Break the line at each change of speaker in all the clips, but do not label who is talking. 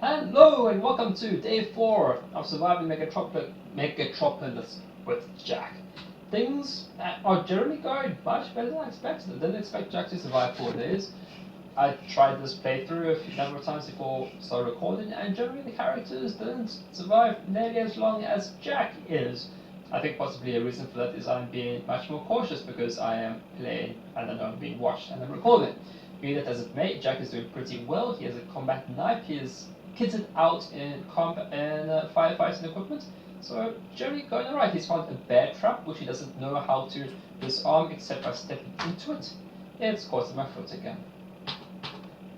Hello and welcome to day 4 of surviving Megatropolis with Jack. Things are generally going much better than I expected. I didn't expect Jack to survive 4 days. I tried this playthrough a number of times before I started recording, and generally the characters didn't survive nearly as long as Jack is. I think possibly a reason for that is I'm being much more cautious because I am playing and I know I'm being watched and I'm recording. Be that as it may, Jack is doing pretty well. He has a combat knife. He is kitted out in combat and firefighting equipment. So generally going alright. He's found a bear trap which he doesn't know how to disarm except by stepping into it. It's caught my foot again.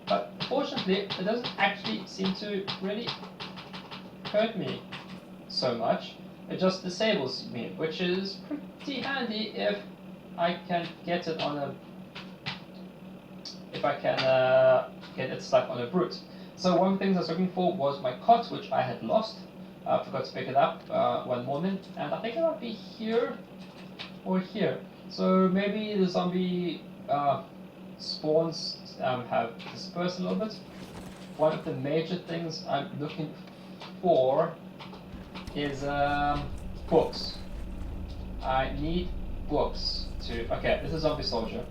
But fortunately, it doesn't actually seem to really hurt me so much. It just disables me, which is pretty handy if I can get it on a... if I can get it stuck on a brute. So one of the things I was looking for was my cot, which I had lost. I forgot to pick it up one morning, and I think it might be here or here. So maybe the zombie spawns have dispersed a little bit. One of the major things I'm looking for is books. I need books to... okay, this is Zombie Soldier.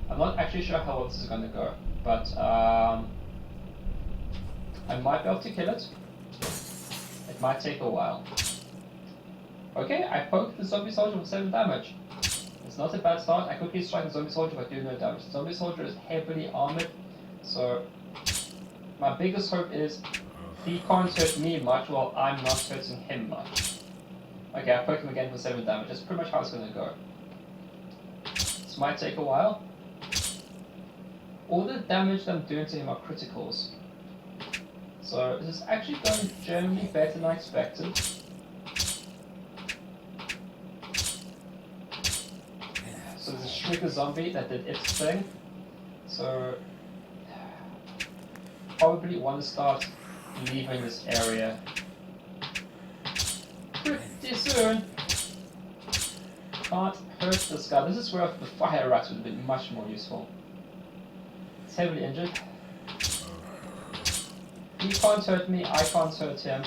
I'm not actually sure how well this is going to go, but I might be able to kill it. It might take a while. Okay, I poked the Zombie Soldier for 7 damage. It's not a bad start. I quickly strike the Zombie Soldier but do no damage. The Zombie Soldier is heavily armored, so my biggest hope is he can't hurt me much while I'm not hurting him much. Okay, I poked him again for 7 damage. That's pretty much how it's going to go. This might take a while. All the damage that I'm doing to him are criticals. So this is actually going generally better than I expected. So there's a Shrieker zombie that did its thing. So probably want to start leaving this area pretty soon. Can't hurt this guy. This is where the fire rats would have been much more useful. It's heavily injured. He can't hurt me, I can't hurt him.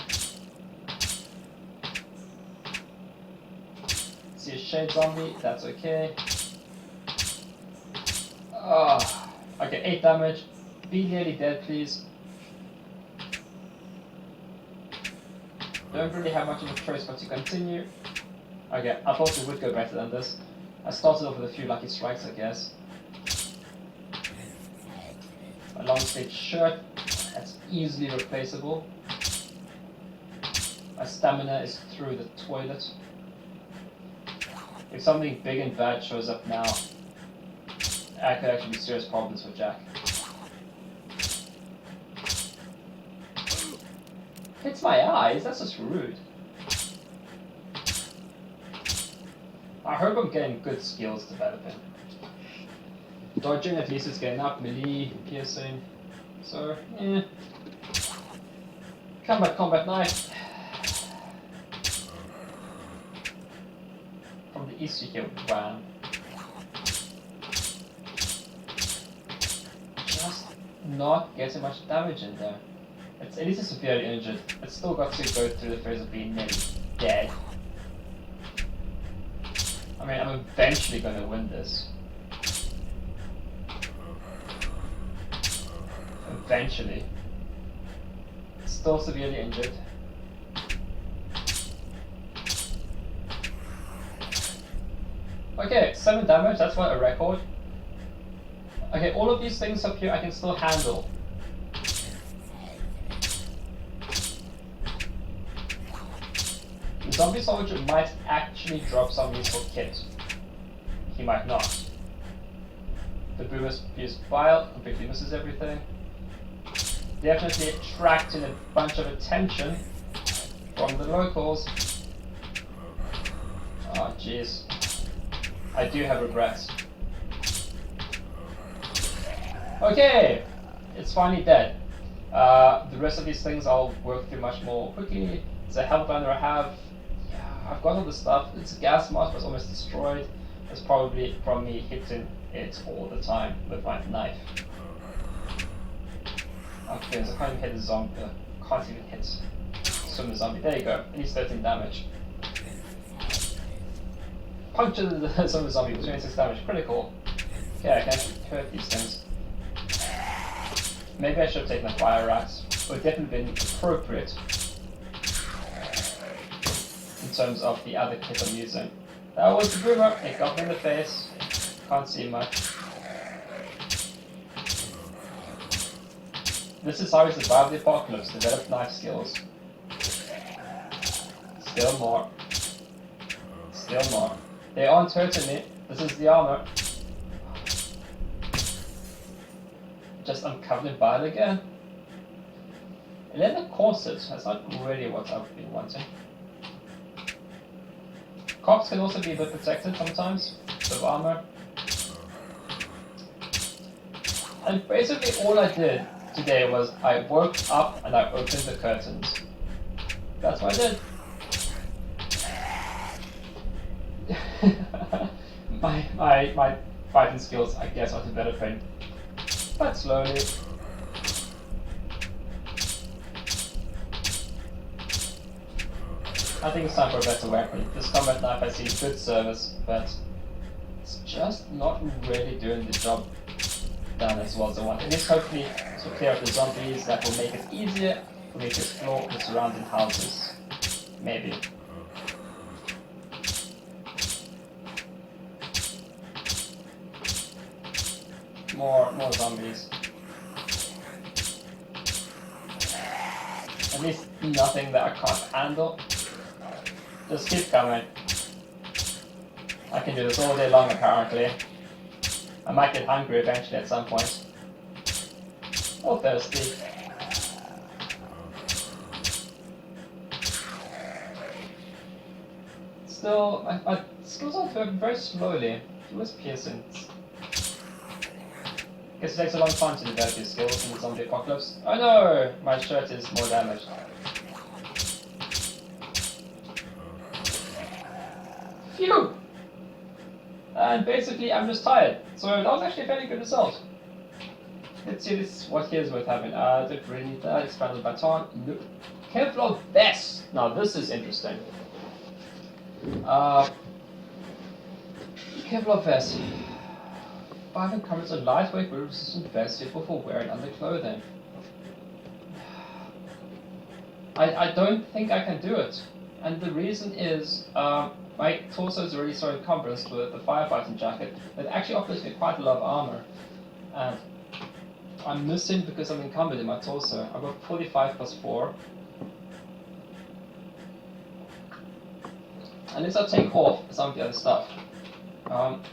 See a shade zombie, that's okay. Okay, 8 damage. Be nearly dead, please. Don't really have much of a choice but to continue. Okay, I thought it would go better than this. I started off with a few lucky strikes, I guess. A long sleeve shirt, that's easily replaceable. My stamina is through the toilet. If something big and bad shows up now, I could actually be serious problems for Jack. Hits my eyes, that's just rude. I hope I'm getting good skills developing. Dodging at least is getting up, melee, piercing. So, yeah. Combat knife. From the east you hear wham. Just not getting much damage in there. It's at least severely injured. It's still got to go through the phase of being nearly dead. I mean, I'm eventually going to win this. Eventually. Still severely injured. Okay, 7 damage, that's what a record. Okay, all of these things up here I can still handle. The Zombie Soldier might actually drop some useful kit. He might not. The Boomer's fused bile completely misses everything. Definitely attracting a bunch of attention from the locals. Oh jeez. I do have regrets. Okay! It's finally dead. The rest of these things I'll work through much more quickly. It's a health binder I have. Yeah, I've got all the stuff. It's a gas mask, but it's almost destroyed. It's probably from me hitting it all the time with my knife. Okay, so I can't even hit the zombie. can't even hit swimmer zombie. There you go. At least 13 damage. Puncture the swimmer zombie for 26 damage. Critical. Okay, I can actually hurt these things. Maybe I should have taken the fire rats. It would definitely been appropriate in terms of the other kit I'm using. That was the boomer. It got me in the face. Can't see much. This is how we survived the apocalypse. Developed knife skills. Still more. Still more. They aren't hurting me. This is the armor. Just uncovered in bile again. A leather corset. That's not really what I've been wanting. Cops can also be a bit protected sometimes with armor. And basically all I did today was I woke up and I opened the curtains. That's what I did. my fighting skills, I guess, are developing, but slowly. I think it's time for a better weapon. This combat knife has seen good service, but it's just not really doing the job done as well as I want. It is hopefully to clear up the zombies that will make it easier for me to explore the surrounding houses. Maybe. More zombies. At least nothing that I can't handle. Just keep coming. I can do this all day long apparently. I might get hungry eventually at some point. Or thirsty. Still, my skills are very slowly. It was piercing. Guess it takes a long time to develop your skills in the zombie apocalypse. Oh no! My shirt is more damaged. Phew! And basically I'm just tired. So that was actually a fairly good result. Let's see what here's worth having. Don't really need that. Expanded baton. Nope. Kevlar vest! Now this is interesting. Kevlar vest. 5 encumbrance, a lightweight, but resistant vest suitable for wearing under clothing. I don't think I can do it. And the reason is, my torso is already so encumbrance with the firefighting jacket that it actually offers me quite a lot of armor. And I'm missing because I'm encumbered in my torso. I've got 45 plus 4. Unless I take off some of the other stuff.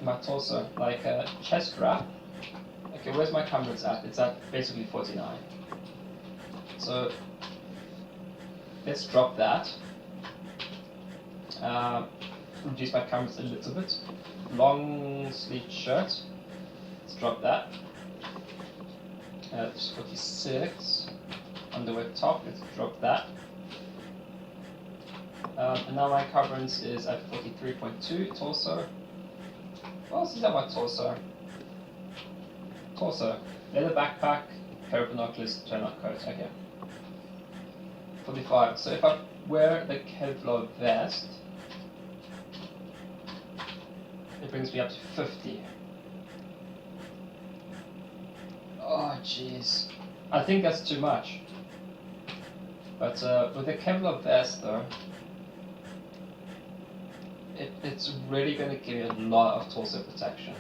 My torso, like a chest wrap. Okay, where's my encumbrance at? It's at basically 49. So let's drop that. Reduce my encumbrance a little bit. Long sleeve shirt. Let's drop that. 46. Underwear top. Let's drop that. And now my encumbrance is at 43.2. Torso. What else is that my torso? Torso. Leather backpack, pair of binoculars, turnout coat. Okay. 45. So if I wear the Kevlar vest, it brings me up to 50. Oh jeez. I think that's too much. But with the Kevlar vest though, it's really going to give you a lot of torso protection.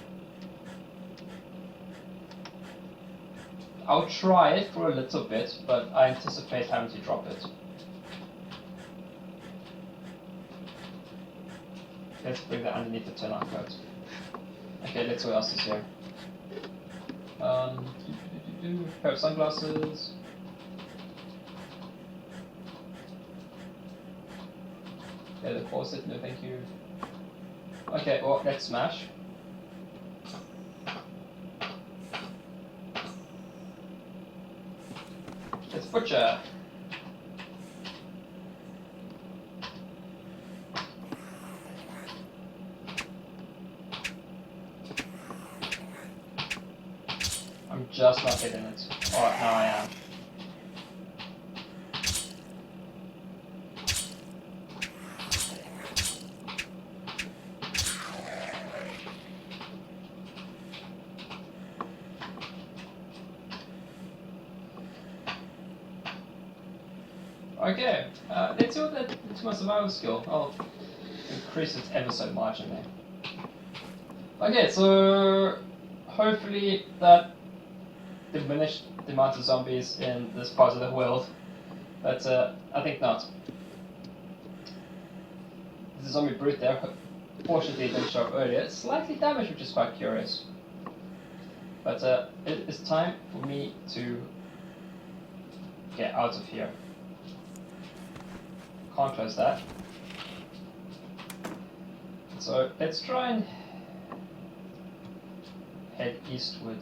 I'll try it for a little bit, but I anticipate having to drop it. Let's bring that underneath the turnout coat. Okay, let's see what else is here. Pair of sunglasses. Leather corset, no thank you. Okay, well, let's smash. Let's butcher. I'm just not hitting it. Oh, now I am. Okay, let's see what that into my survival skill. I'll increase it ever so marginally. Okay, so hopefully that diminished the amount of zombies in this part of the world, but I think not. The zombie brute there, fortunately, didn't show up earlier. It's slightly damaged, which is quite curious. But it is time for me to get out of here. Can't close that. So let's try and head eastward.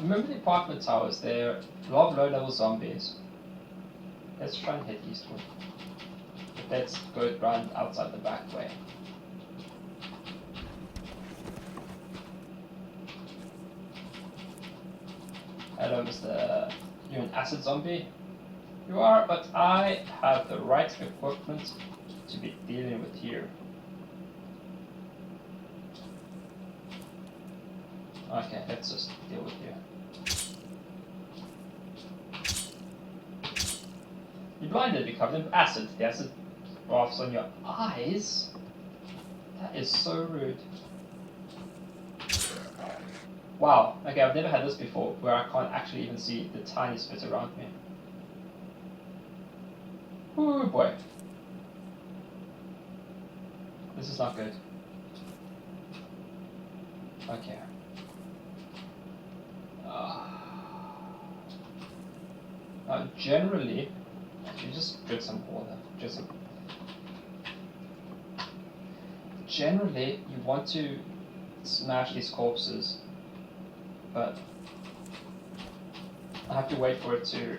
Remember the apartment towers, they're a lot of low-level zombies. Let's try and head eastward. But let's go around outside the back way. Hello, Mr. You're an acid zombie? You are, but I have the right equipment to be dealing with you. Okay, let's just deal with you. You're blinded, you're covered in acid. The acid drafts on your eyes? That is so rude. Wow, okay, I've never had this before, where I can't actually even see the tiniest bit around me. Oh boy. This is not good. Okay. Now, generally, you just drink some water. Generally, you want to smash these corpses, but I have to wait for it to.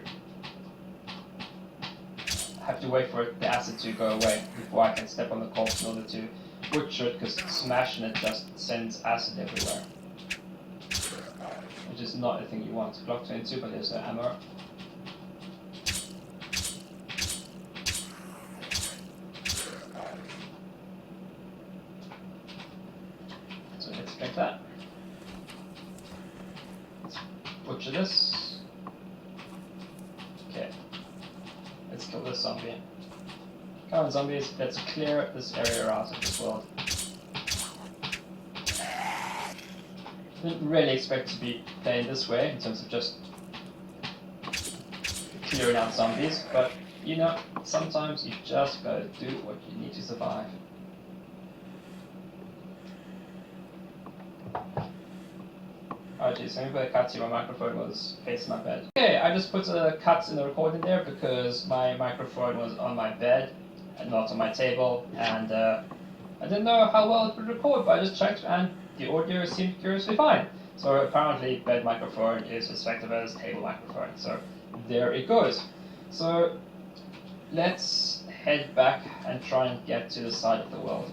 The acid to go away before I can step on the corpse in order to butcher it, because smashing it just sends acid everywhere. Which is not the thing you want. Glock 22, but there's no ammo. So let's drink that. Let's butcher this. Okay. Let's kill this zombie. Come on, zombies, let's clear this area out of this world. Didn't really expect to be playing this way in terms of just clearing out zombies, but you know, sometimes you just gotta do what you need to survive. Oh geez, let me put a cut to my microphone was facing my bed. Okay, I just put a cut in the recording there because my microphone was on my bed and not on my table, and I didn't know how well it would record, but I just checked and the audio seemed curiously fine. So apparently bed microphone is as effective as table microphone, so there it goes. So let's head back and try and get to the side of the world.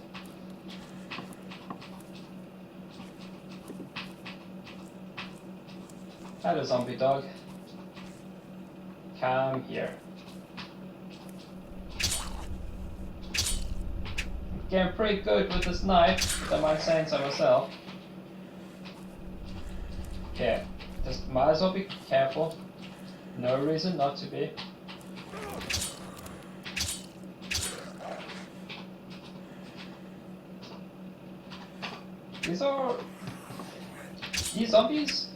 Hello, zombie dog. Come here. I'm getting pretty good with this knife, if I mind saying so myself. Okay, just might as well be careful. No reason not to be. These zombies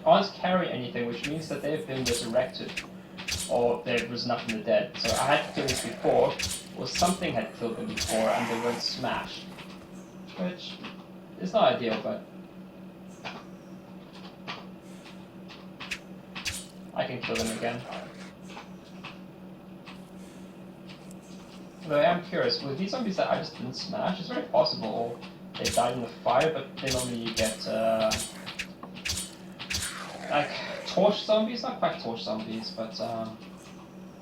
aren't carrying anything, which means that they've been resurrected, or they've risen up from the dead. So I had to kill this before, or something had killed them before, and they weren't smashed. Which is not ideal, but I can kill them again. Though I am curious, with these zombies that I just didn't smash, it's very possible, or they died in the fire, but then only you get like torch zombies, not quite torch zombies, but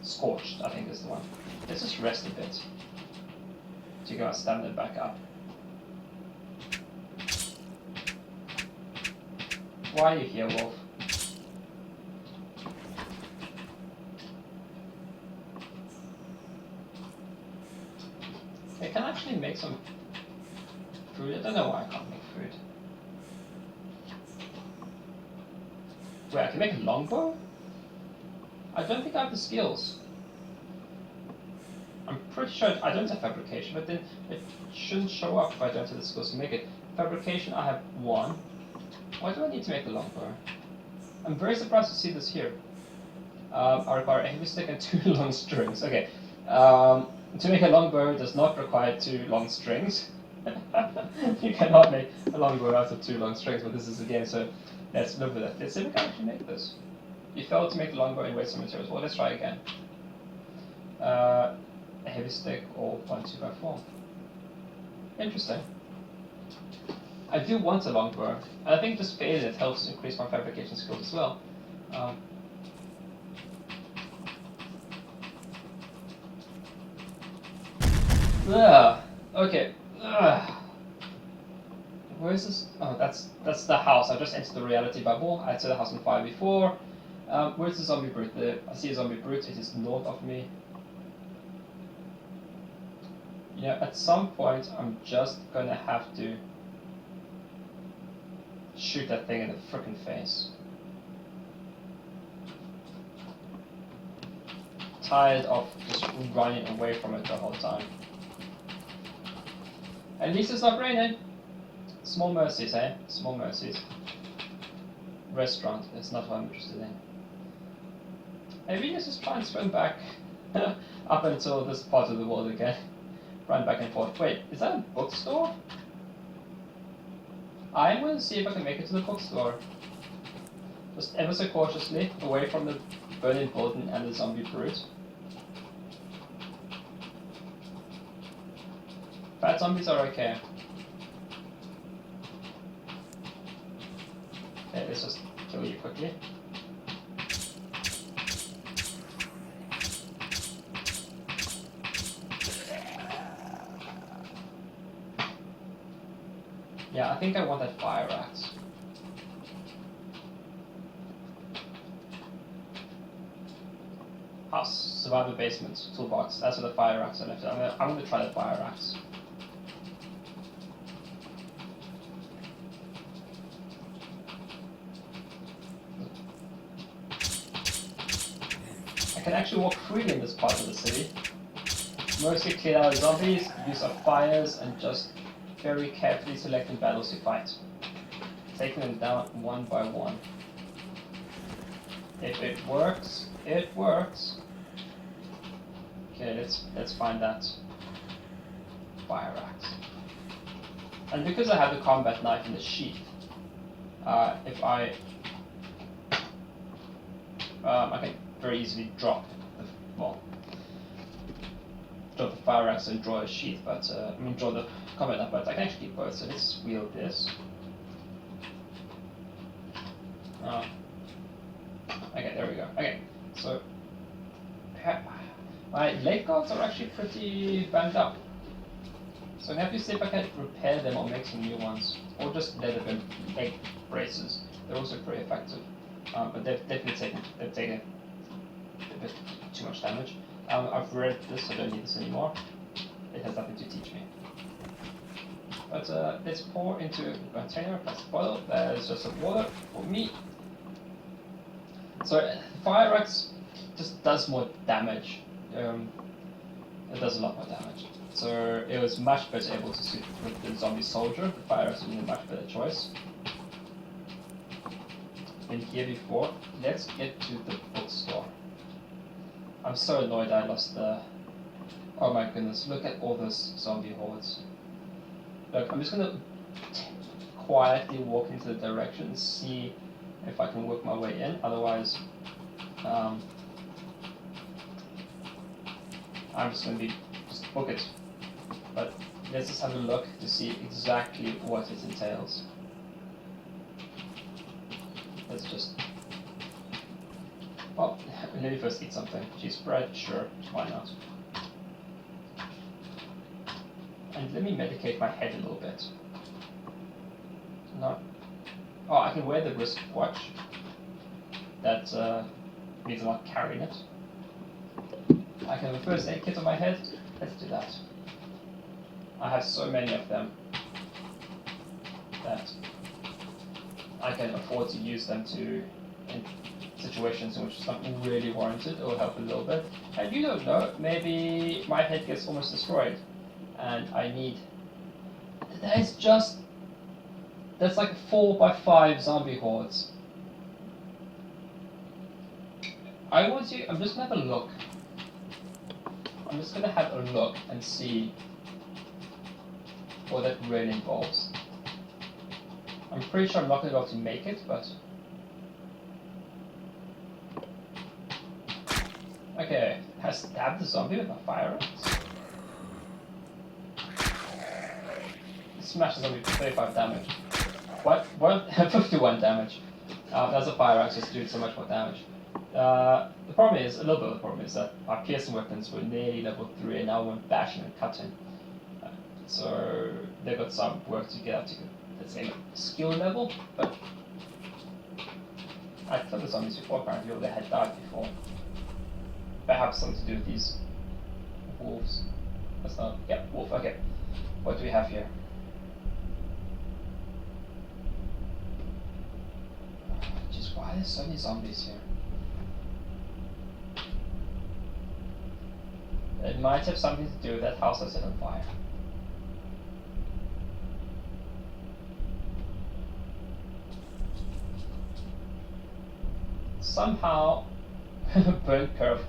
scorched, I think is the one. Let's just rest a bit to go and stand it back up. Why are you here, Wolf? I can actually make some food. I don't know why I can't make food. Wait, I can make a longbow? I don't think I have the skills. I'm pretty sure I don't have fabrication, but then it shouldn't show up if I don't have the skills to make it. Fabrication, I have 1. Why do I need to make the longbow? I'm very surprised to see this here. I require a heavy stick and 2 long strings. Okay. To make a longbow does not require 2 long strings. You cannot make a longbow out of 2 long strings, but this is a game, so let's live with it. Let's see if we can actually make this. You failed to make the longbow and waste some materials. Well, let's try again. A heavy stick or 1 2x4. Interesting. I do want a longbow. I think just failing it helps increase my fabrication skills as well. Okay. Where is this? Oh, that's the house. I just entered the reality bubble. I set the house on fire before. Where's the zombie brute? I see a zombie brute. It is north of me. Yeah, at some point I'm just gonna have to shoot that thing in the frickin' face. Tired of just running away from it the whole time. At least it's not raining. Small mercies, eh? Small mercies. Restaurant, that's not what I'm interested in. Maybe let's just try and swim back up until this part of the world again. Run back and forth. Wait, is that a bookstore? I'm going to see if I can make it to the bookstore. Just ever so cautiously, away from the burning building and the zombie brute. Fat zombies are okay. Okay, let's just kill you quickly. Yeah, I think I want that fire axe. House, survive the basement, toolbox. That's where the fire axe I left. I'm gonna try the fire axe. I can actually walk freely in this part of the city. Mostly clear out zombies, use of fires, and just very carefully selecting battles to fight. Taking them down one by one. If it works, it works. Okay, let's find that fire axe. And because I have the combat knife in the sheath, if I can very easily drop the fire axe and draw a sheath, but draw the combat knife, but I can actually keep both. So let's wield this. Okay, there we go. Okay, so my leg guards are actually pretty banged up. So I'm going to have to see if I can repair them or make some new ones, or just leather leg braces. They're also pretty effective, but they've taken a bit too much damage. I've read this, so I don't need this anymore. It has nothing to teach me. But let's pour into a container, plastic bottle. There's just some water for me. So the fire axe just does more damage. It does a lot more damage. So it was much better able to suit with the zombie soldier. The fire axe was a much better choice. Been here before. Let's get to the bookstore. I'm so annoyed I lost the... Oh my goodness, look at all those zombie hordes. Look, I'm just gonna quietly walk into the direction and see if I can work my way in. Otherwise, I'm just gonna just book it. But let's just have a look to see exactly what it entails. Let's just... Well, let me first eat something. Cheese bread, sure, why not? And let me medicate my head a little bit. Not... Oh, I can wear the wristwatch. That means I'm not carrying it. I can have a first aid kit on my head. Let's do that. I have so many of them that I can afford to use them to situations in which it's not really warranted, it will help a little bit. And you don't know, maybe my head gets almost destroyed, and I need. That's like 4x5 zombie hordes. I'm just gonna have a look. I'm just gonna have a look and see what that really involves. I'm pretty sure I'm not gonna be able to make it, but. Okay, has stabbed the zombie with a fire axe. Smash the zombie for 35 damage. What? 51 damage. That's a fire axe just doing so much more damage. The problem is, a little bit of the problem is that our piercing weapons were nearly level 3 and now we're bashing and cutting. So they've got some work to get up to, let's say, skill level, but I killed the zombies before apparently, or they had died before. Perhaps something to do with these wolves. That's not, yeah, wolf, okay. What do we have here? Just why are there so many zombies here? It might have something to do with that house I set on fire. Somehow, burnt curve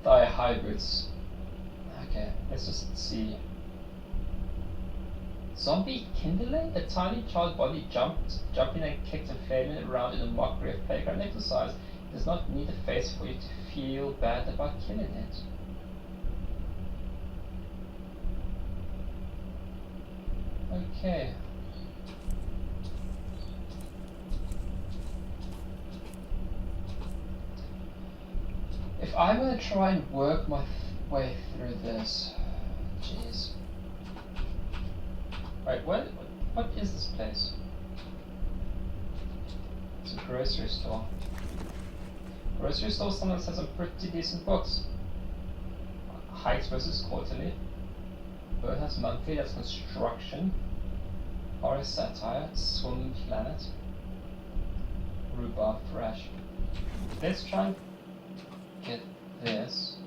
die hybrids. Okay, let's just see. Zombie kindling? A tiny child body jumping and kicked and flailing around in a mockery of playground exercise. It does not need a face for you to feel bad about killing it. Okay. If I'm going to try and work my way through this, jeez. Right, what is this place? It's a grocery store. Grocery store sometimes has some pretty decent books. Heights versus Quarterly. Bird has Monthly, that's construction. Horror Satire, Swim Planet. Rhubarb Fresh. Let's try and get this.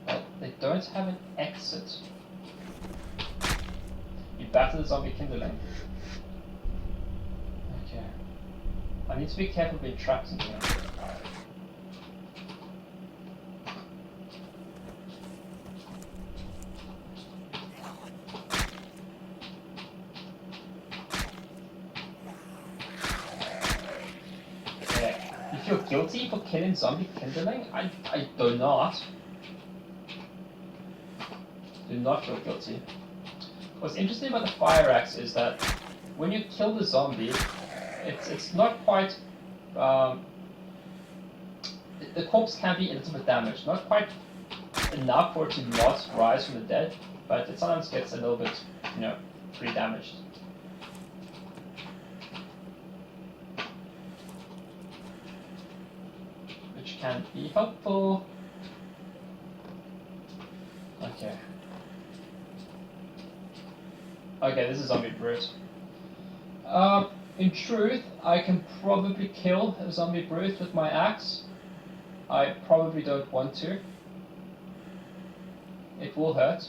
But they don't have an exit. You battle the zombie kindling. Okay. I need to be careful being trapped in here. You feel guilty for killing zombie kindling? I do not. Do not feel guilty. What's interesting about the fire axe is that when you kill the zombie, it's not quite. The corpse can be a little bit damaged, not quite enough for it to not rise from the dead, but it sometimes gets a little bit, pretty damaged. Which can be helpful. Okay. Okay, this is zombie brute. In truth, I can probably kill a zombie brute with my axe. I probably don't want to. It will hurt.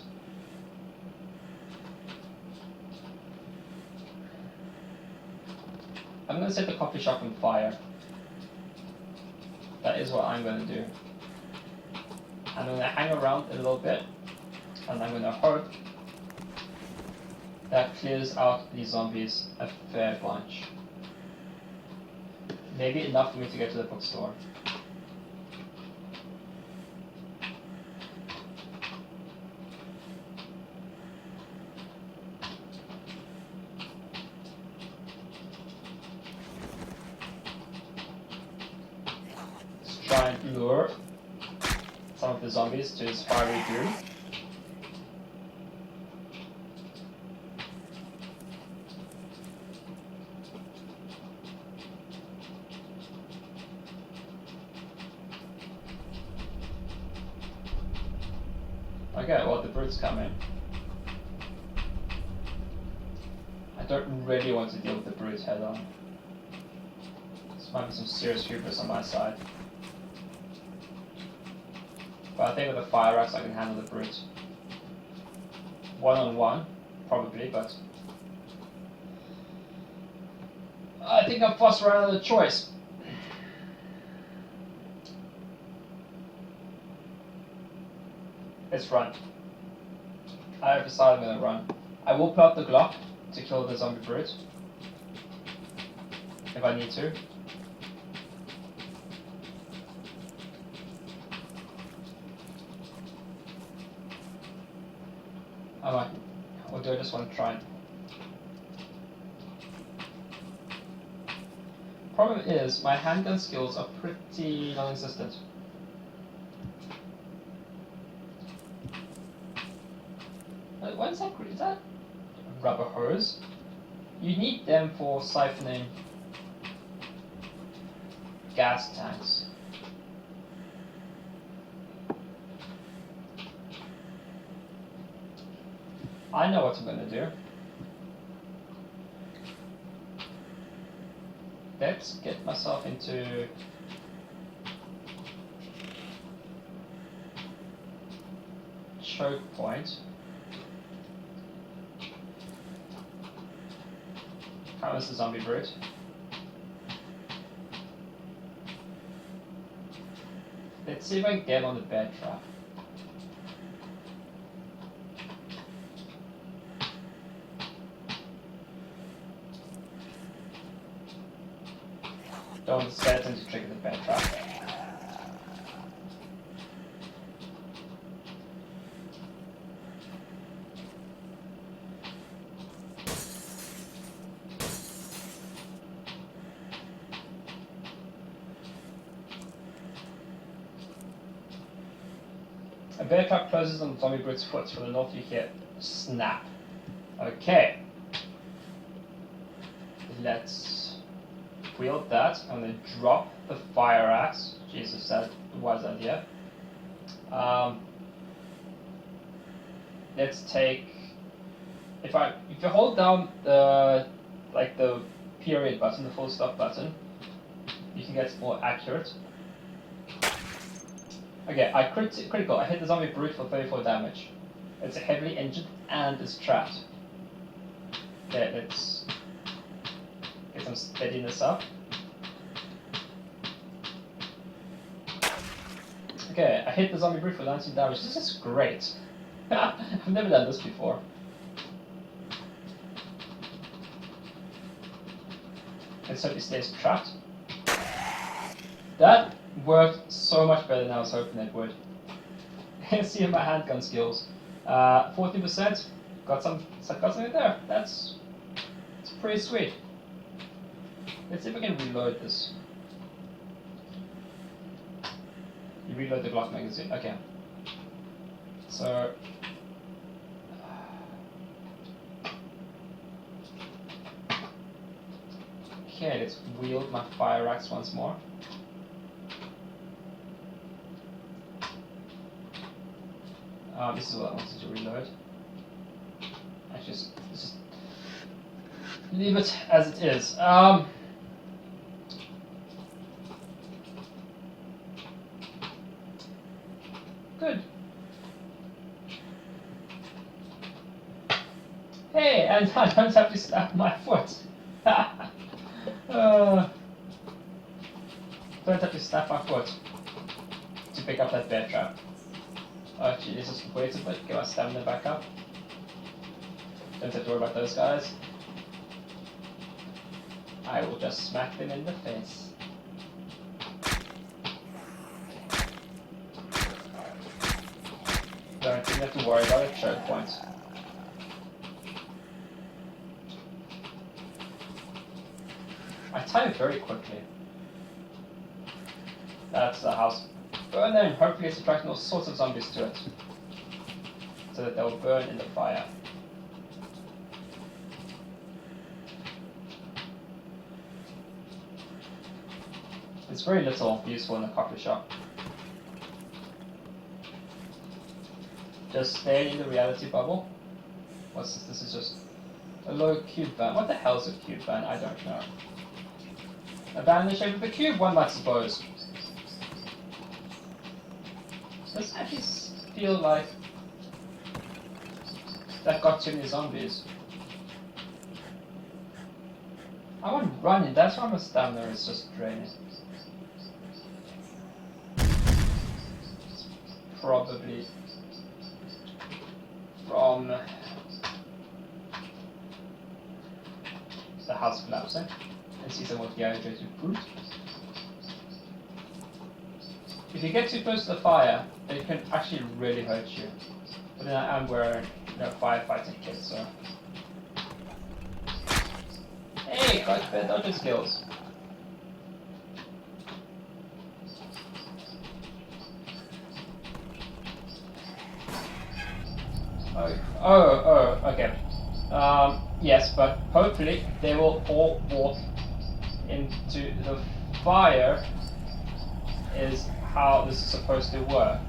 I'm going to set the coffee shop on fire. That is what I'm going to do. I'm going to hang around a little bit, and I'm going to hope that clears out these zombies a fair bunch. Maybe enough for me to get to the bookstore. Let's try and lure some of the zombies to this fiery fury. Okay, well, the brute's coming. I don't really want to deal with the brute head on. Let's Might be some serious hubris on my side. But I think with the fire axe I can handle the brute. 1-on-1, probably, but I think I'm forced around out of choice. Let's run. I have decided I'm gonna run. I will pull out the Glock to kill the zombie brute. If I need to. I might. Or do I just want to try it? Problem is, my handgun skills are pretty non-existent. What is that? Is that rubber hose? You need them for siphoning gas tanks. I know what I'm gonna do. Let's get myself into choke point. How is the zombie brute? Let's see if I can get on the bear trap. Don't want the skeleton to trigger the bear trap. A bear trap closes on the zombie brute's foot. From the north you hear snap. Okay. Let's wield that. I'm going to drop the fire axe. Jesus, that was an idea. Let's take. If you hold down the period button, the full stop button, you can get more accurate. Okay, critical. I hit the zombie brute for 34 damage. It's heavily injured and is trapped. Okay, let's get some steadiness up. Okay, I hit the zombie brute for 19 damage. This is great. I've never done this before. Let's hope he stays trapped. That worked so much better than I was hoping it would. See my handgun skills. 40%. Got something there. It's pretty sweet. Let's see if I can reload this. You reload the Glock magazine. Okay. So. Okay, let's wield my fire axe once more. This is what I wanted to reload. Actually, just leave it as it is. Good. Hey, and I don't have to snap my foot. Don't have to snap my foot to pick up that bear trap. Oh gee, this is wait a bit, get my stamina back up. Don't have to worry about those guys. I will just smack them in the face. Don't even have to worry about a choke point. I type very quickly. That's the house. Burn them, hopefully it's attracting all sorts of zombies to it. So that they'll burn in the fire. It's very little useful in a coffee shop. Just stay in the reality bubble. What's this? This is just a low cube van. What the hell is a cube van? I don't know. Abandon the shape of the cube, one might suppose. Does actually feel like that got too many zombies. I want running, that's why my stamina is just draining. Probably from the house collapsing and see some of the dehydrated fruit. If you get too close to the fire, it can actually really hurt you. But then I'm wearing firefighting kit, so. Hey, got better dodging skills. Okay. Yes, but hopefully they will all walk into the fire is how this is supposed to work.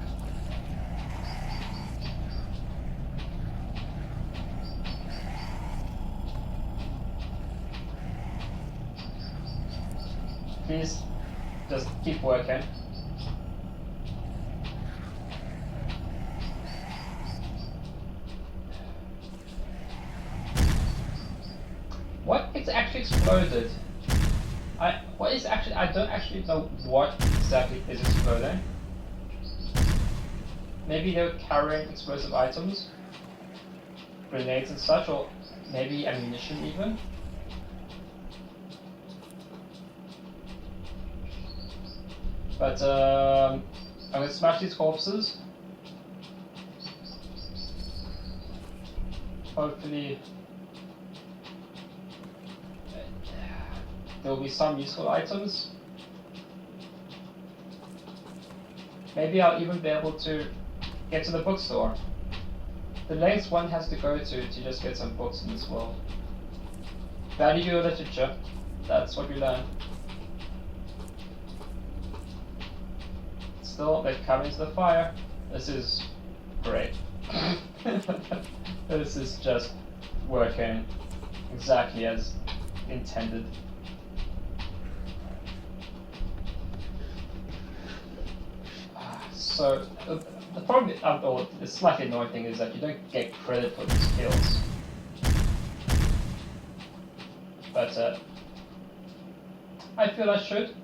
Please just keep working. What is actually exploded? I don't actually know what exactly is exploding. Maybe they were carrying explosive items, grenades and such, or maybe ammunition even. But I'm gonna smash these corpses. Hopefully there will be some useful items. Maybe I'll even be able to get to the bookstore. The lengths one has to go to just get some books in this world. Value your literature. That's what we learn. Still, they're coming to the fire. This is great. This is just working exactly as intended. So, the problem, or the slightly annoying thing is that you don't get credit for these kills. But I feel I should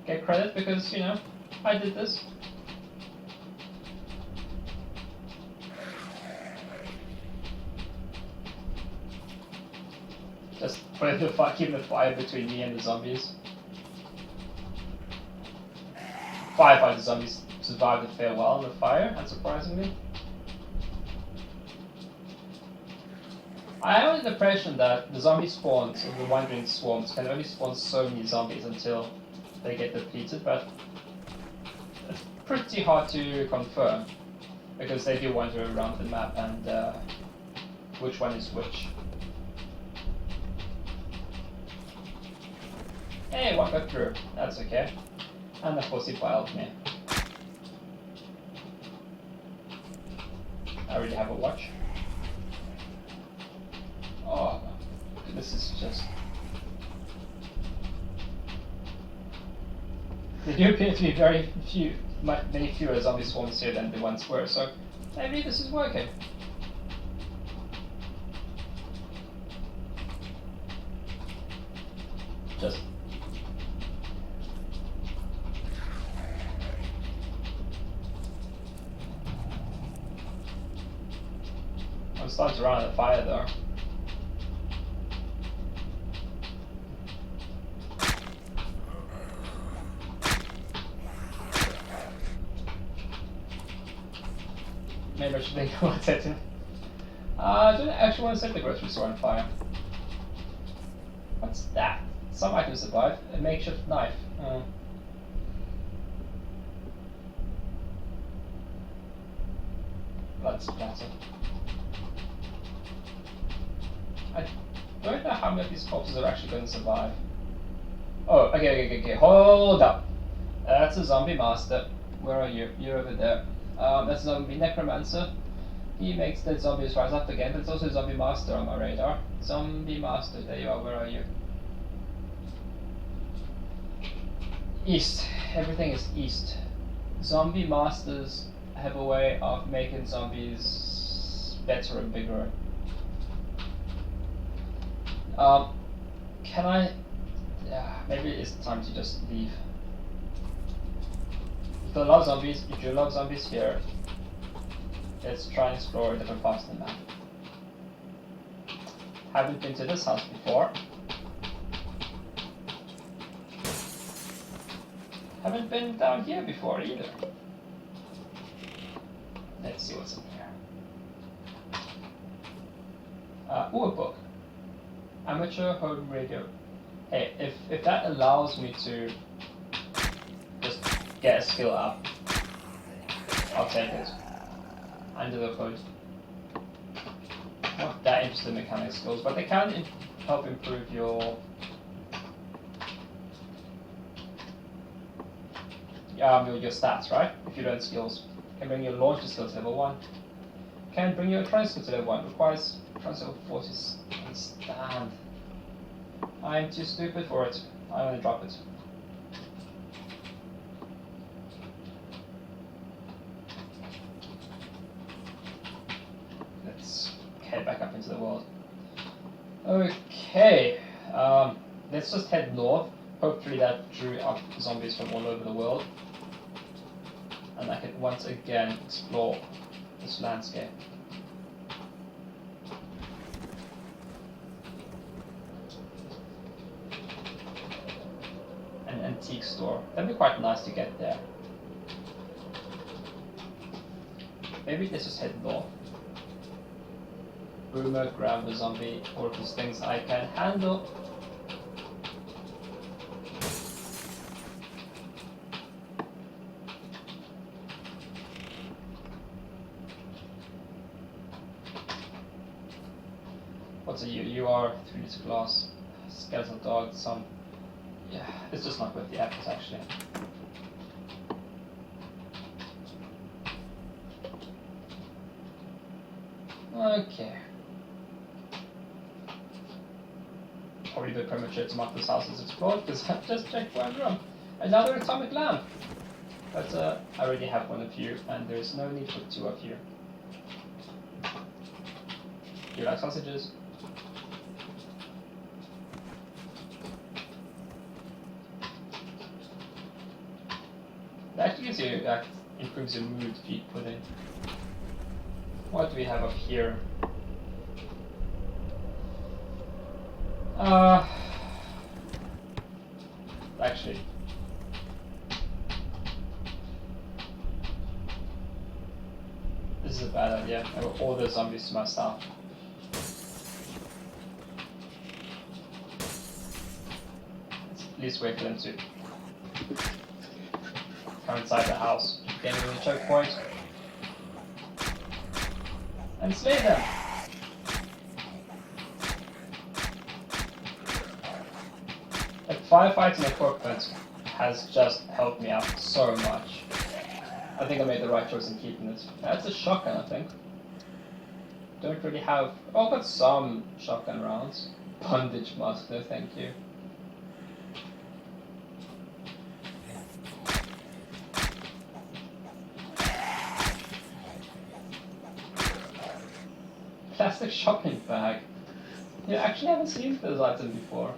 get credit because, I did this. Just keeping the fire between me and the zombies. Firefighter zombies survived and fared well in the fire, unsurprisingly. I have the impression that the zombie spawns, or the wandering swarms, can only spawn so many zombies until they get depleted, but it's pretty hard to confirm, because they do wander around the map and which one is which. Hey, one got through, that's okay. And of course he filed me. I already have a watch. Oh, this is just... There do appear to be many fewer zombie swarms here than there once were, so maybe this is working. Just... I'm starting to run out of fire though. Maybe I should think about setting. I don't actually want to set the grocery store on fire. What's that? Some items survive. A makeshift knife. Blood splatter. I don't know how many of these corpses are actually going to survive. Oh, okay. Hold up. That's a zombie master. Where are you? You're over there. That's a zombie necromancer. He makes dead zombies rise up again, but it's also a zombie master on my radar. Zombie master, there you are, where are you? East. Everything is east. Zombie masters have a way of making zombies better and bigger. Can I? Maybe it's time to just leave. If you love zombies, here, let's try and explore different parts of the map. Haven't been to this house before. Haven't been down here before either. Let's see what's in here. Ooh, a book. Amateur home radio. Hey, if that allows me to just get a skill up, I'll take it. Under the hood. Not that interested in mechanic skills, but they can help improve your stats, right? If you learn skills. Can bring your launcher skill to level 1. Can bring your transfer skill to level 1. Requires transfer level 4 to stand. I'm too stupid for it. I'm gonna drop it. Let's head back up into the world. Okay, let's just head north. Hopefully that drew up zombies from all over the world. And I can once again explore this landscape. An antique store. That'd be quite nice to get there. Maybe let's just head north. Boomer, grab a zombie, all of these things I can handle. What's a you? You are 3 liters glass, skeletal dog, some. Yeah, it's just not worth the effort actually. Okay. Probably a bit premature to mark this house as explored because I've just checked one room. Another atomic lamp! But I already have one of you and there's no need for 2 of you. Do you like sausages? That actually gives you, that improves your mood if you put in. What do we have up here? Actually, this is a bad idea. I will order zombies to myself. Let's at least wait for them to come inside the house, get into the choke point, and slay them! Like, firefighting equipment has just helped me out so much. I think I made the right choice in keeping it. That's a shotgun, I think. Don't really have... Oh, I've got some shotgun rounds. Bondage mask, no thank you. Plastic shopping bag. Yeah, actually I haven't seen this item before.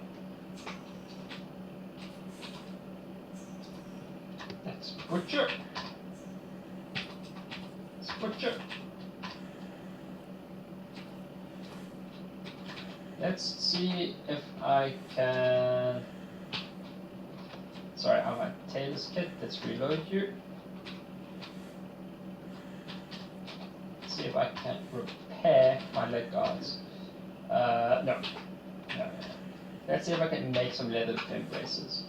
Let's butcher. Let's butcher. Let's see if I can... Sorry, I'm at Taylor's kit. Let's reload you. Let's see if I can repair my leg guards. No. Let's see if I can make some leather fin braces.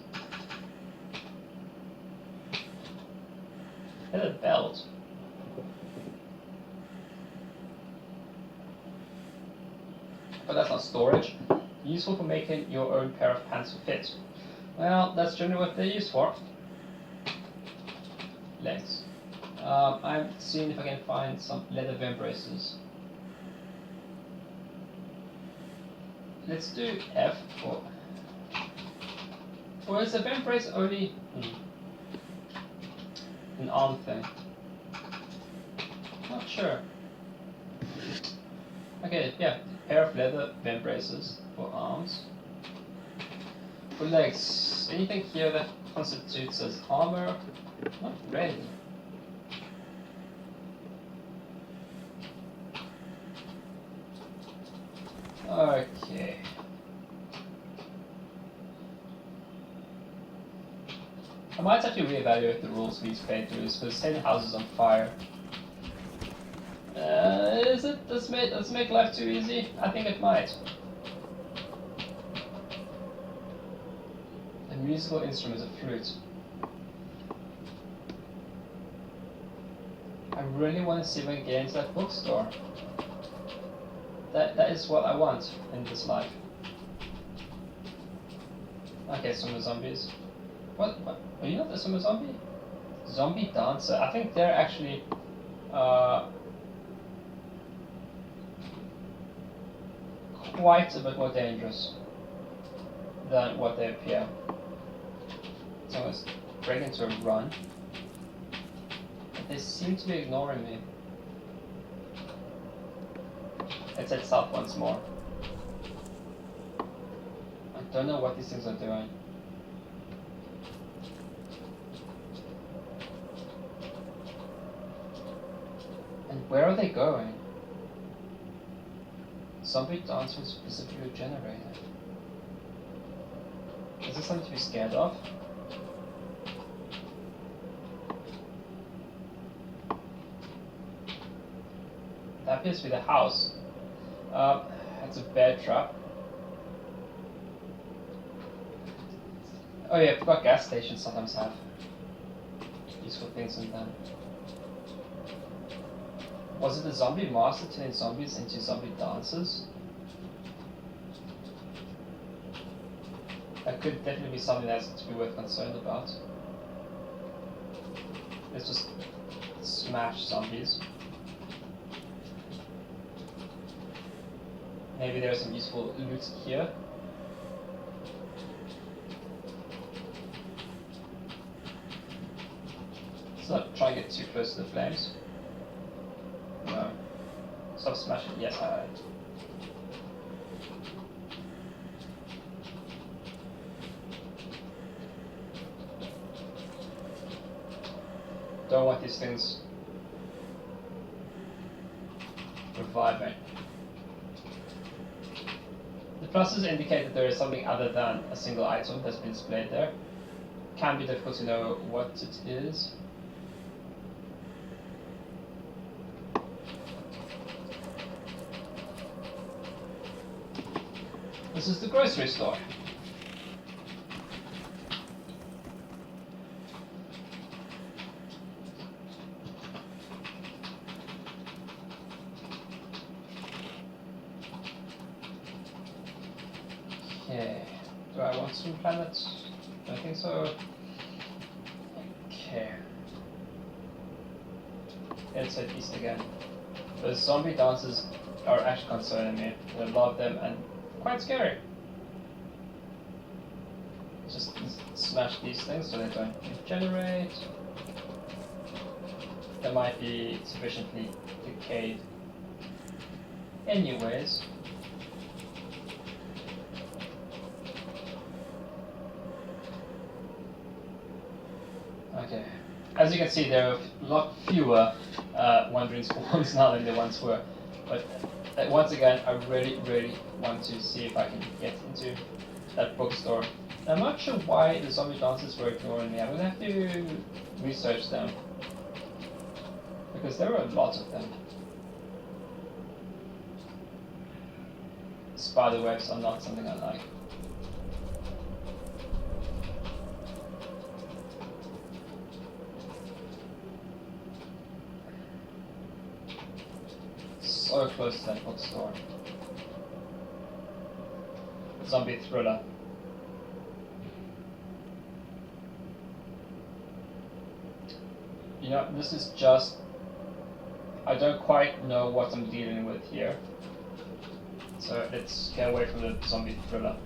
Leather belt. But that's not storage. Useful for making your own pair of pants to fit. Well, that's generally what they're used for. Legs. I'm seeing if I can find some leather vent braces. Let's do F for... Or is the vampire's only an arm thing? Not sure. Okay, yeah, pair of leather vamp braces for arms. For legs, anything here that constitutes as armor? Not really. Okay. I might have to reevaluate the rules for these playthroughs because setting houses on fire. Does it make life too easy? I think it might. A musical instrument is a flute. I really want to see if I can get into that bookstore. That is what I want in this life. Okay, some zombies. What? Are you not a summer zombie? Zombie dancer. I think they're actually quite a bit more dangerous than what they appear. So let's break into a run. But they seem to be ignoring me. Let's head south once more. I don't know what these things are doing. And where are they going? Zombie dance was specifically generated. Is this something to be scared of? That appears to be the house. That's a bear trap. Oh yeah, I forgot gas stations sometimes have useful things in them. Was it the zombie master turning zombies into zombie dancers? That could definitely be something that's to be worth concerned about. Let's just smash zombies. Maybe there's some useful loot here. Let's not try and get too close to the flames. No. Stop smashing. Yes, I. Don't want these things reviving. The pluses indicate that there is something other than a single item that's been displayed there. Can be difficult to know what it is. This is the grocery store. Okay, do I want some planets? I think so. Okay. Let's head east again. Those zombie dancers are actually concerning me. I love them and quite scary. Just smash these things so they don't regenerate. They might be sufficiently decayed. Anyways. Okay. As you can see, there are a lot fewer wandering spawns now than there once were. But once again, I really want to see if I can get into that bookstore. I'm not sure why the zombie dancers were ignoring me. I'm gonna have to research them. Because there were a lot of them. Spider webs are not something I like. So close to that bookstore. Zombie thriller. You know, this is just... I don't quite know what I'm dealing with here. So let's get away from the zombie thriller.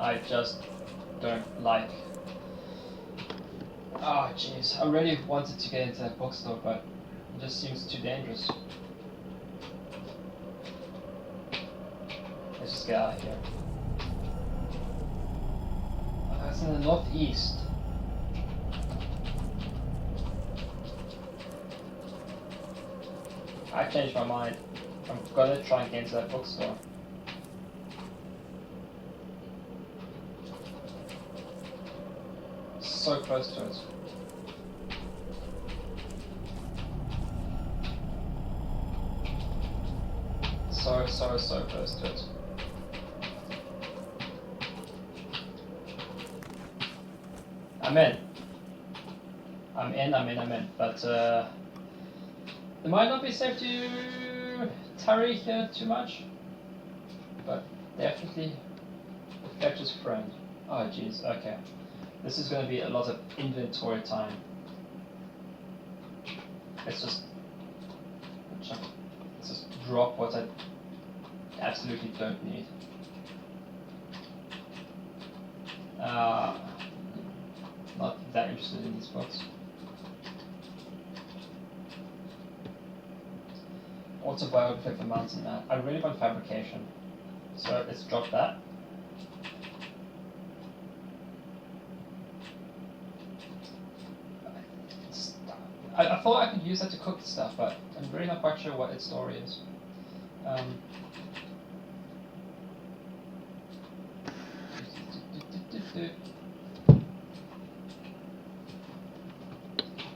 I just don't like. Oh jeez, I really wanted to get into that bookstore, but it just seems too dangerous. Let's just get out of here. Oh, it's in the northeast. I changed my mind. I'm gonna try and get into that bookstore. So close to it. So close to it. I'm in. But it might not be safe to tarry here too much. But definitely the fetcher's friend. Oh jeez, okay. This is going to be a lot of inventory time. Let's just drop what I absolutely don't need. Not that interested in these books. Autobiography of a Mountain Man. I really want fabrication. So let's drop that. I thought I could use that to cook stuff, but I'm really not quite sure what its story is.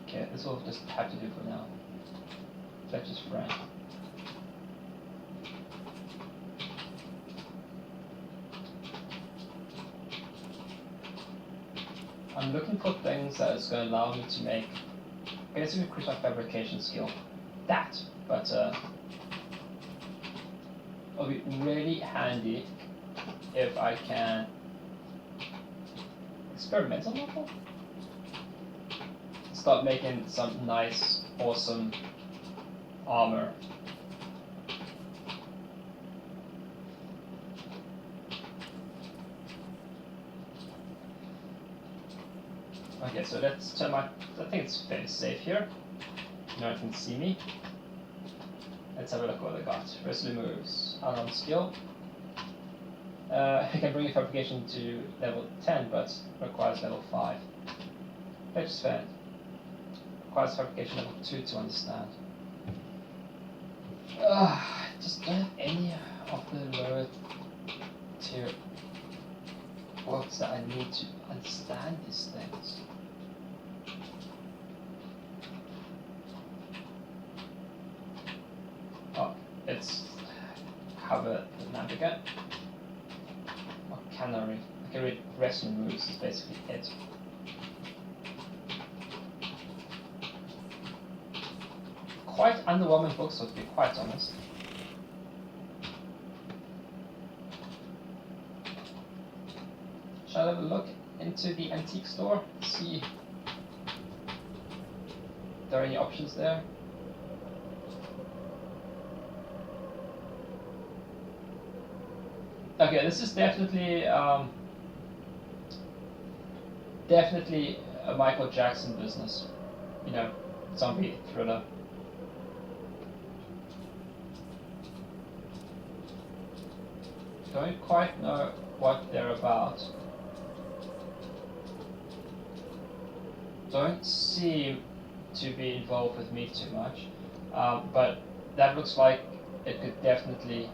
Okay, this will just have to do for now. Fetcher's friend. I'm looking for things that is going to allow me to make basically increase my fabrication skill. That, but it'll be really handy if I can experimental level. Start making some nice, awesome armor. Okay, so let's turn my. I think it's fairly safe here. No one can see me. Let's have a look what I got. Wrestling moves. Unarmed skill. I can bring your fabrication to level 10, but requires level 5. Fetch fan. Requires fabrication level 2 to understand. Just don't have any of the lower tier books that I need to understand these things. Oh, let's cover the navigate. What can I read? I can read wrestling moves, is basically it. Quite underwhelming books, to be quite honest. Shall I have a look into the antique store? See if there are any options there. Okay, this is definitely a Michael Jackson business. You know, zombie thriller. Don't quite know what they're about. Don't seem to be involved with me too much, but that looks like it could definitely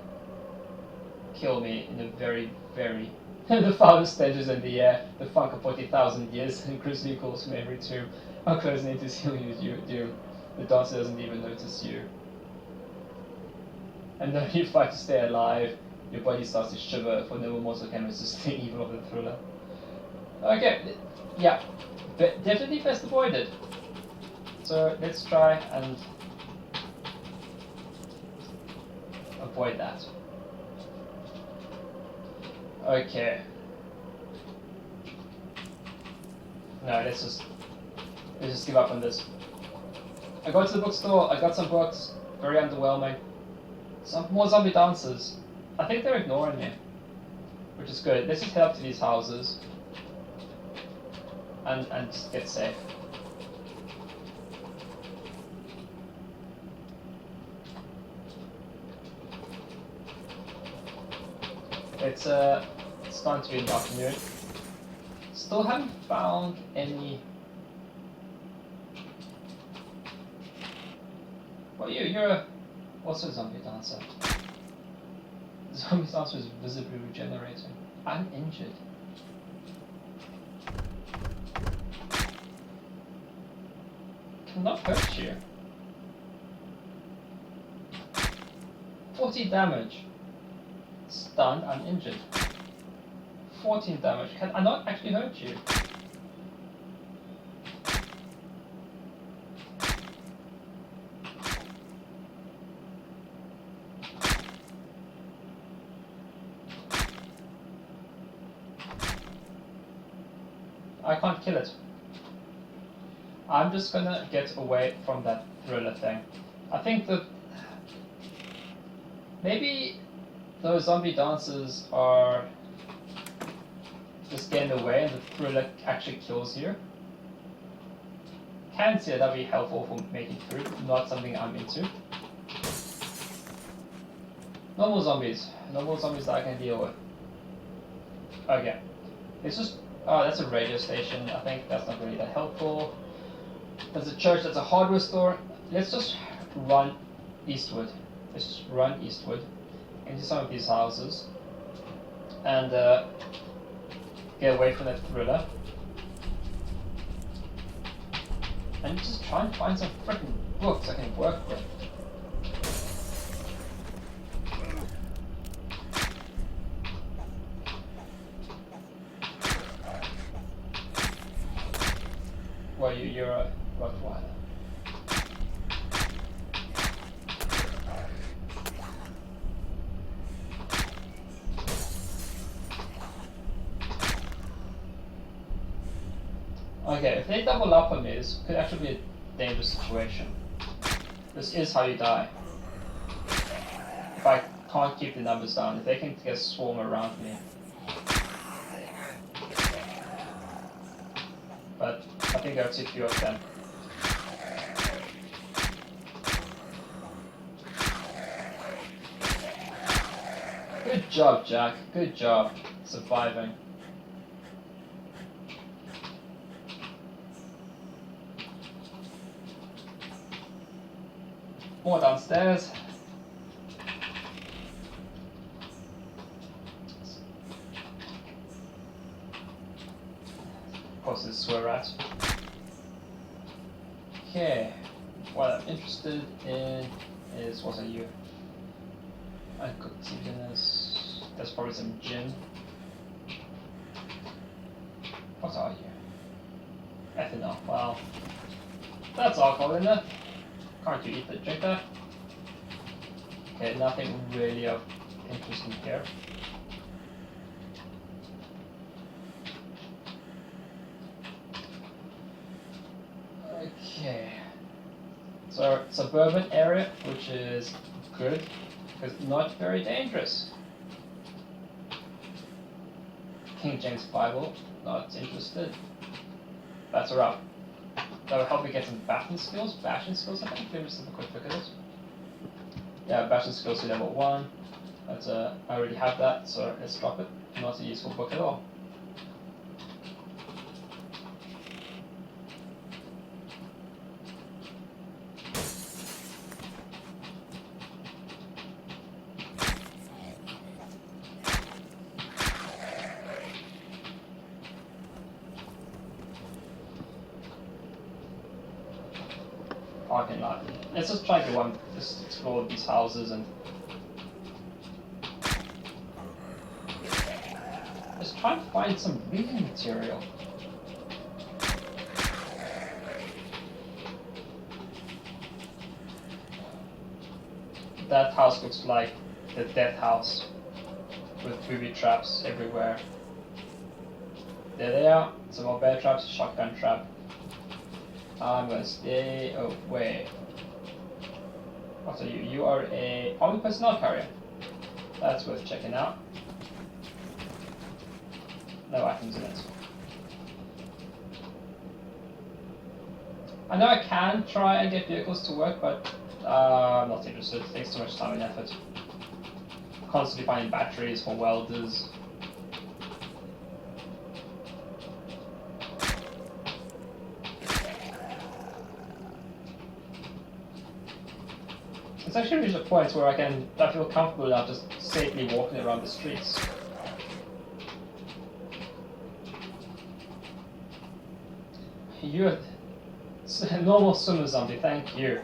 kill me in the very, very the farthest stages in the air. The funk of 40,000 years and grizzly calls from every tomb are closing in to seal you doom. The dancer doesn't even notice you. And then you fight to stay alive. Your body starts to shiver, for no mortal can resist the evil of the thriller. Okay, yeah, but definitely best avoided. So let's try and avoid that. Okay. No, let's just give up on this. I got to the bookstore, I got some books, very underwhelming. Some more zombie dancers. I think they're ignoring me, which is good. Let's just head up to these houses and just get safe. It's starting to be in the afternoon. Still haven't found any. Well, you're also a zombie dancer. The zombie dancer is visibly regenerating. I'm injured. Cannot hurt you. 40 damage. Stunned and injured. 14 damage. Can I not actually hurt you? I can't kill it. I'm just gonna get away from that thriller thing. I think that maybe those zombie dancers are just getting away and the thriller actually kills you. Can see that'd be helpful for making through, not something I'm into. Normal zombies that I can deal with. Okay, it's just, oh, that's a radio station. I think that's not really that helpful. There's a church, that's a hardware store. Let's just run eastward. Let's just run eastward into some of these houses and get away from that thriller. And just try and find some freaking books I can work with. Well, you're a Rottweiler. Okay, if they double up on me, this could actually be a dangerous situation. This is how you die. If I can't keep the numbers down, if they can get a swarm around me. But I think there are too few of them. Good job, Jack. Good job surviving. More downstairs. Of course, this is where we're at. Okay, what I'm interested in is, what are you? I could see dinners. There's probably some gin. What are you? Ethanol. Well, that's alcohol in there. Can't you eat that, drink that? Okay, nothing really of interest in here. Okay. So, suburban area, which is good, because not very dangerous. King James Bible, not interested. That's a wrap. That will help me get some bashing skills, I think. Let me just have a quick look at this. Yeah, bashing skills to level 1. That's I already have that, so let's drop it. Not a useful book at all. Parking lot. Let's just try to just explore these houses and just try to find some reading material. That house looks like the death house with booby traps everywhere. There they are. Some more bear traps, shotgun trap. I'm gonna stay away. What are you? You are a army personnel carrier. That's worth checking out. no items in it. I know I can try and get vehicles to work, but I'm not interested. It takes too much time and effort. Constantly finding batteries for welders. It's actually reached a point where I feel comfortable now just safely walking around the streets. You're a normal swimmer zombie, thank you.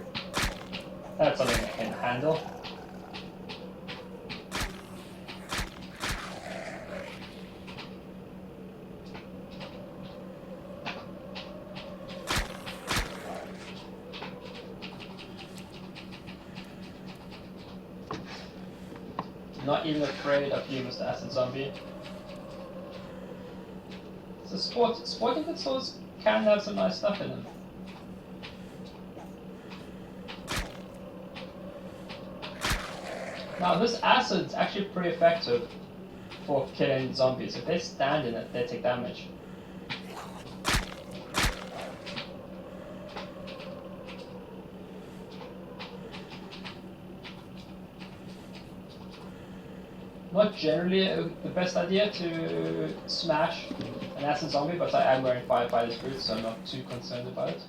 That's something I can handle. Not even afraid of you, Mr. Acid Zombie. So sporting goods stores can have some nice stuff in them. Now this acid's actually pretty effective for killing zombies. If they stand in it, they take damage. Not generally the best idea to smash an acid zombie, but I am wearing firefighter's boots, so I'm not too concerned about it.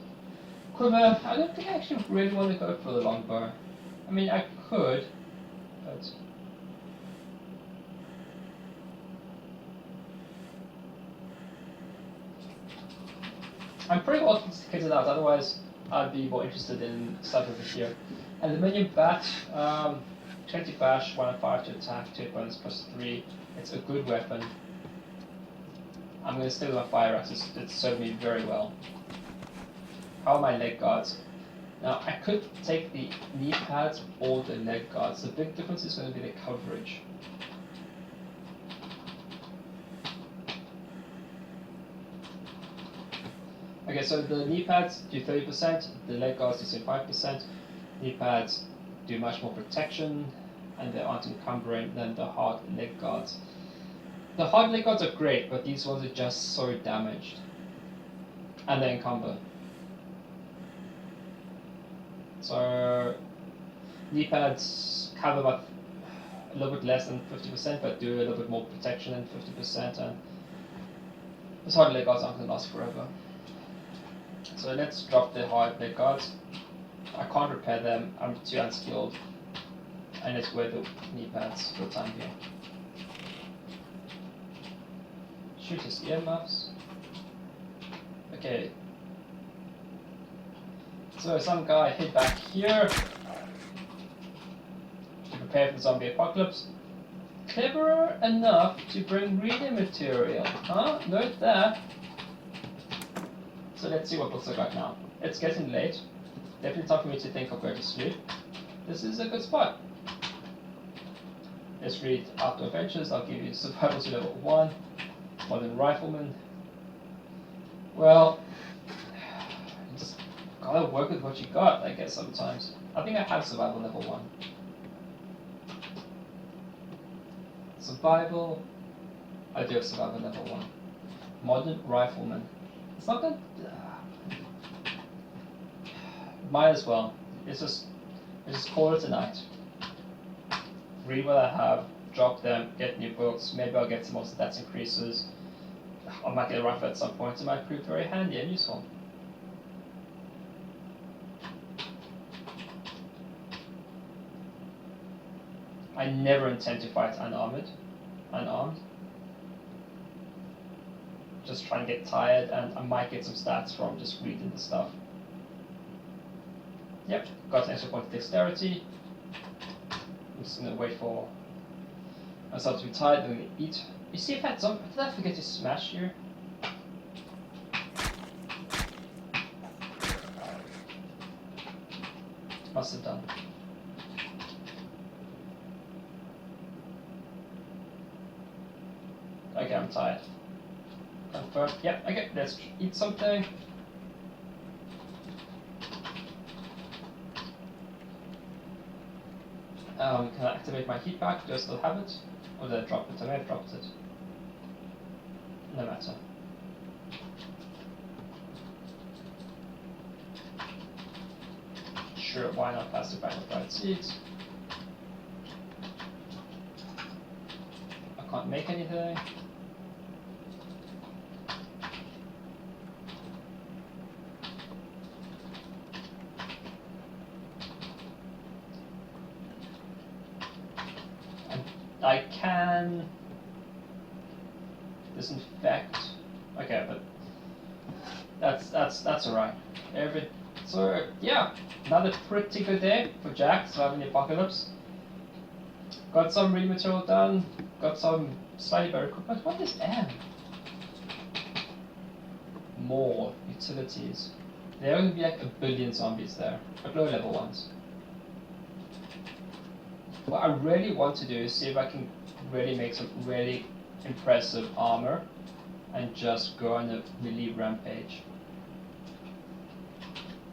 Quiver, I don't think I actually really want to go for the longbow. I mean, I could, but... I'm pretty well kitted out, otherwise I'd be more interested in stuff over here. Aluminium bat, 20 bash, 1 and 5 to attack, 2 opponents plus 3. It's a good weapon. I'm going to stay with my fire axe, it's served me very well. How are my leg guards? Now I could take the knee pads or the leg guards. The big difference is going to be the coverage. Okay, so the knee pads do 30%, the leg guards do 75%. Knee pads do much more protection, and they aren't encumbering than the hard leg guards. The hard leg guards are great, but these ones are just so damaged. And they encumber. So, knee pads cover about a little bit less than 50%, but do a little bit more protection than 50%, and those hard leg guards aren't going to last forever. So let's drop the hard leg guards. I can't repair them, I'm too unskilled. And let's wear the knee pads for the time being. Shoot his earmuffs. Okay. So some guy hid back here to prepare for the zombie apocalypse. Clever enough to bring reading material, huh? Note that. So let's see what books I got now. It's getting late. Definitely time for me to think of going to sleep. This is a good spot. Let's read Outdoor Adventures. I'll give you Survival to level 1. Modern Rifleman. Well, you just gotta work with what you got, I guess, sometimes. I think I have Survival level 1. Survival. I do have Survival level 1. Modern Rifleman. It's not gonna... might as well. Let's just call it a night. Read what I have, drop them, get new books, maybe I'll get some more stats increases. I might get a rifle at some point, it might prove very handy and useful. I never intend to fight unarmed. Just try and get tired, and I might get some stats from just reading the stuff. Yep, got an extra point of dexterity. I'm just gonna wait for myself to be tired, I'm gonna eat. You see if I had some, did I forget to smash here? Must have done. Okay, I'm tired. Confirm. Yep, okay, let's eat something. Can I activate my heat pack? Do I still have it? Or did I drop it? I may have dropped it. no matter. Sure, why not plastic bag with dried seeds? I can't make anything. I can disinfect. Okay, but that's alright. So yeah, another pretty good day for Jack surviving the apocalypse. Got some read material done. Got some slightly better equipment. What is M? More utilities. There are going to be like a billion zombies there, but low level ones. What I really want to do is see if I can really make some really impressive armor and just go on a melee rampage.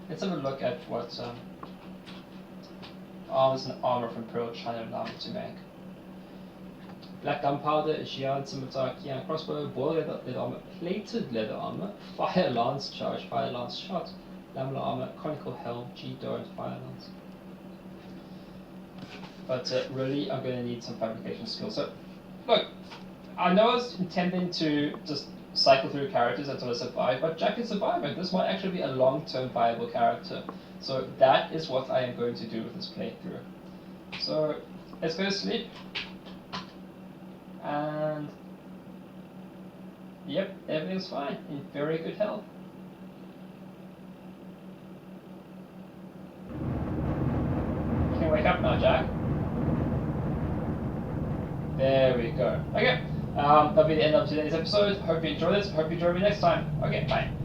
Let's have a look at what arms and armor from Pearl China allow me to make. Black gunpowder, Xian scimitar, Kian crossbow, boiled leather armor, plated leather armor, fire lance charge, fire lance shot, laminar armor, conical helm, G-door and fire lance. But really, I'm going to need some fabrication skills. So, look, I know I was intending to just cycle through characters until I survive, but Jack is surviving. This might actually be a long-term viable character. So that is what I am going to do with this playthrough. So, let's go to sleep. And yep, everything's fine, in very good health. You can wake up now, Jack. There we go. Okay, that'll be the end of today's episode. Hope you enjoyed this. Hope you join me next time. Okay, bye.